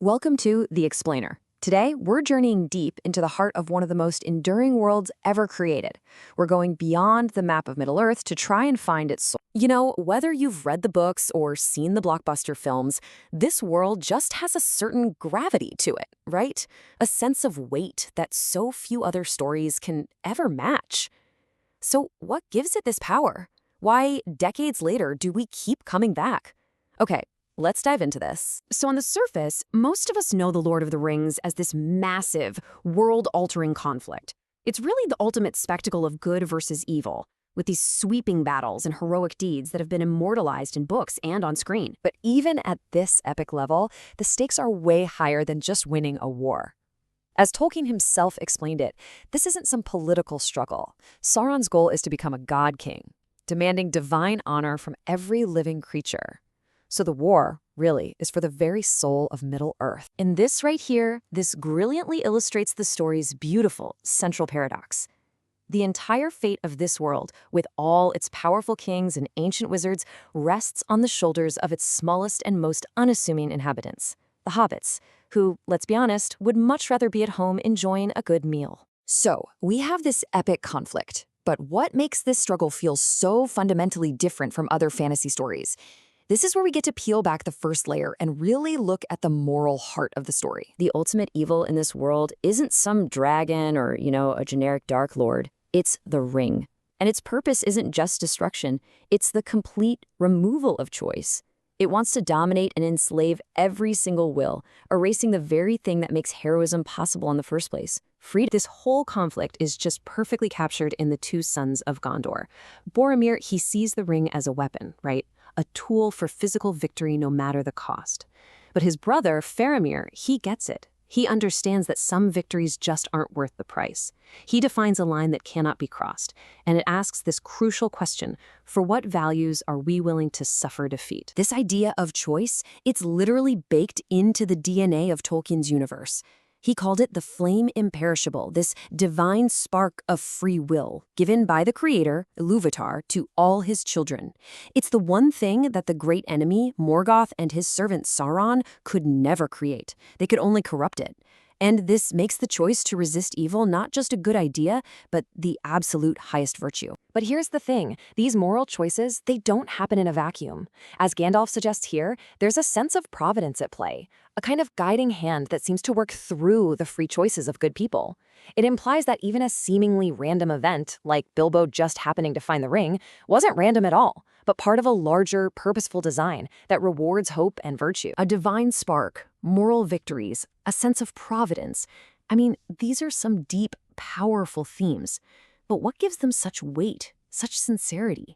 Welcome to The Explainer. Today, we're journeying deep into the heart of one of the most enduring worlds ever created. We're going beyond the map of Middle-earth to try and find its soul. You know, whether you've read the books or seen the blockbuster films, this world just has a certain gravity to it, right? A sense of weight that so few other stories can ever match. So what gives it this power? Why, decades later, do we keep coming back? Okay. Let's dive into this. So on the surface, most of us know The Lord of the Rings as this massive, world-altering conflict. It's really the ultimate spectacle of good versus evil, with these sweeping battles and heroic deeds that have been immortalized in books and on screen. But even at this epic level, the stakes are way higher than just winning a war. As Tolkien himself explained it, this isn't some political struggle. Sauron's goal is to become a god king, demanding divine honor from every living creature. So the war, really, is for the very soul of Middle-earth. And this right here, this brilliantly illustrates the story's beautiful central paradox. The entire fate of this world, with all its powerful kings and ancient wizards, rests on the shoulders of its smallest and most unassuming inhabitants, the hobbits, who, let's be honest, would much rather be at home enjoying a good meal. So, we have this epic conflict. But what makes this struggle feel so fundamentally different from other fantasy stories? This is where we get to peel back the first layer and really look at the moral heart of the story. The ultimate evil in this world isn't some dragon or, a generic dark lord. It's the ring. And its purpose isn't just destruction. It's the complete removal of choice. It wants to dominate and enslave every single will, erasing the very thing that makes heroism possible in the first place. This whole conflict is just perfectly captured in the two sons of Gondor. Boromir, he sees the ring as a weapon, right? A tool for physical victory no matter the cost. But his brother, Faramir, he gets it. He understands that some victories just aren't worth the price. He defines a line that cannot be crossed, and it asks this crucial question: for what values are we willing to suffer defeat? This idea of choice, it's literally baked into the DNA of Tolkien's universe. He called it the flame imperishable, this divine spark of free will, given by the creator, Ilúvatar, to all his children. It's the one thing that the great enemy, Morgoth, and his servant Sauron could never create. They could only corrupt it. And this makes the choice to resist evil not just a good idea, but the absolute highest virtue. But here's the thing. These moral choices, they don't happen in a vacuum. As Gandalf suggests here, there's a sense of providence at play, a kind of guiding hand that seems to work through the free choices of good people. It implies that even a seemingly random event, like Bilbo just happening to find the ring, wasn't random at all, but part of a larger, purposeful design that rewards hope and virtue. A divine spark, moral victories, a sense of providence. I mean, these are some deep, powerful themes. But what gives them such weight, such sincerity?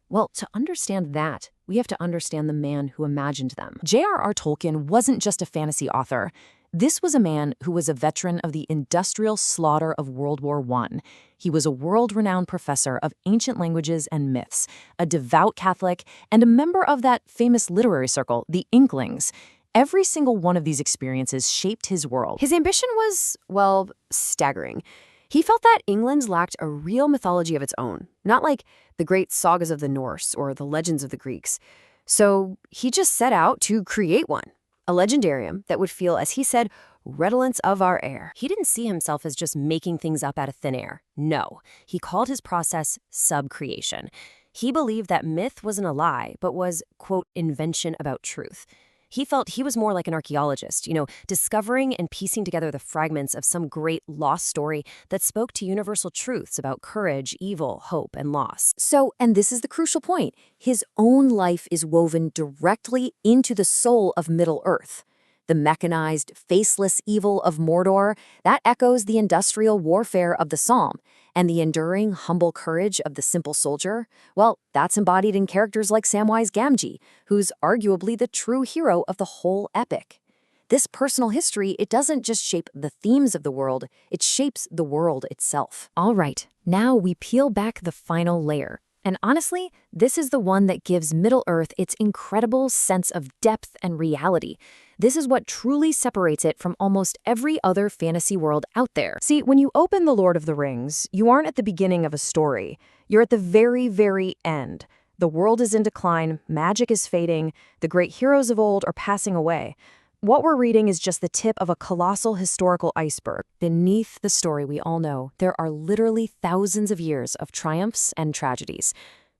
Well, to understand that, we have to understand the man who imagined them. J.R.R. Tolkien wasn't just a fantasy author. This was a man who was a veteran of the industrial slaughter of World War I. He was a world-renowned professor of ancient languages and myths, a devout Catholic, and a member of that famous literary circle, the Inklings. Every single one of these experiences shaped his world. His ambition was, well, staggering. He felt that England lacked a real mythology of its own, not like the great sagas of the Norse or the legends of the Greeks. So he just set out to create one, a legendarium that would feel, as he said, redolence of our air. He didn't see himself as just making things up out of thin air. No, he called his process subcreation. He believed that myth wasn't a lie, but was, quote, invention about truth. He felt he was more like an archaeologist, discovering and piecing together the fragments of some great lost story that spoke to universal truths about courage, evil, hope, and loss. So, and this is the crucial point, his own life is woven directly into the soul of Middle-earth. The mechanized, faceless evil of Mordor, that echoes the industrial warfare of the Psalm, and the enduring, humble courage of the simple soldier, well, that's embodied in characters like Samwise Gamgee, who's arguably the true hero of the whole epic. This personal history, it doesn't just shape the themes of the world, it shapes the world itself. All right, now we peel back the final layer. And honestly, this is the one that gives Middle-earth its incredible sense of depth and reality. This is what truly separates it from almost every other fantasy world out there. See, when you open The Lord of the Rings, you aren't at the beginning of a story. You're at the very, very end. The world is in decline, magic is fading, the great heroes of old are passing away. What we're reading is just the tip of a colossal historical iceberg. Beneath the story we all know, there are literally thousands of years of triumphs and tragedies.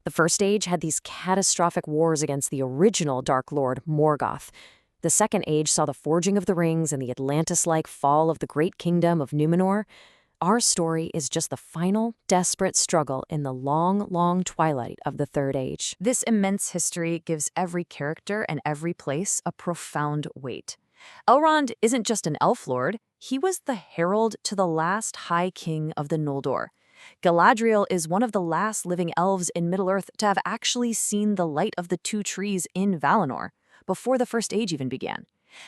The First Age had these catastrophic wars against the original Dark Lord, Morgoth. The Second Age saw the forging of the rings and the Atlantis-like fall of the great kingdom of Numenor. Our story is just the final, desperate struggle in the long, long twilight of the Third Age. This immense history gives every character and every place a profound weight. Elrond isn't just an elf lord, he was the herald to the last High King of the Noldor. Galadriel is one of the last living elves in Middle-earth to have actually seen the light of the two trees in Valinor, before the First Age even began.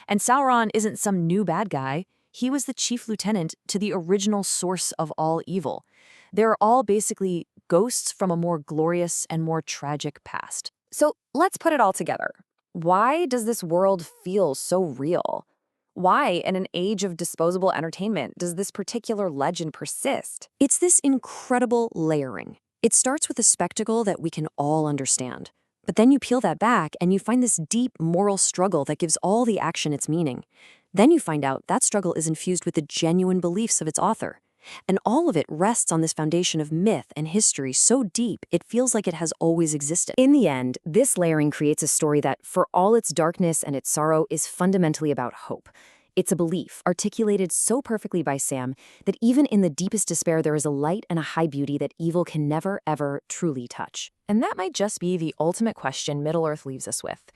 And Sauron isn't some new bad guy. He was the chief lieutenant to the original source of all evil. They're all basically ghosts from a more glorious and more tragic past. So let's put it all together. Why does this world feel so real? Why, in an age of disposable entertainment, does this particular legend persist? It's this incredible layering. It starts with a spectacle that we can all understand. But then you peel that back and you find this deep moral struggle that gives all the action its meaning. Then you find out that struggle is infused with the genuine beliefs of its author. And all of it rests on this foundation of myth and history so deep it feels like it has always existed. In the end, this layering creates a story that, for all its darkness and its sorrow, is fundamentally about hope. It's a belief, articulated so perfectly by Sam, that even in the deepest despair there is a light and a high beauty that evil can never, ever truly touch. And that might just be the ultimate question Middle-earth leaves us with.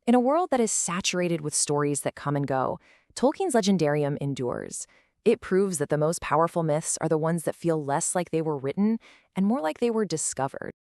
In a world that is saturated with stories that come and go, Tolkien's legendarium endures. It proves that the most powerful myths are the ones that feel less like they were written and more like they were discovered.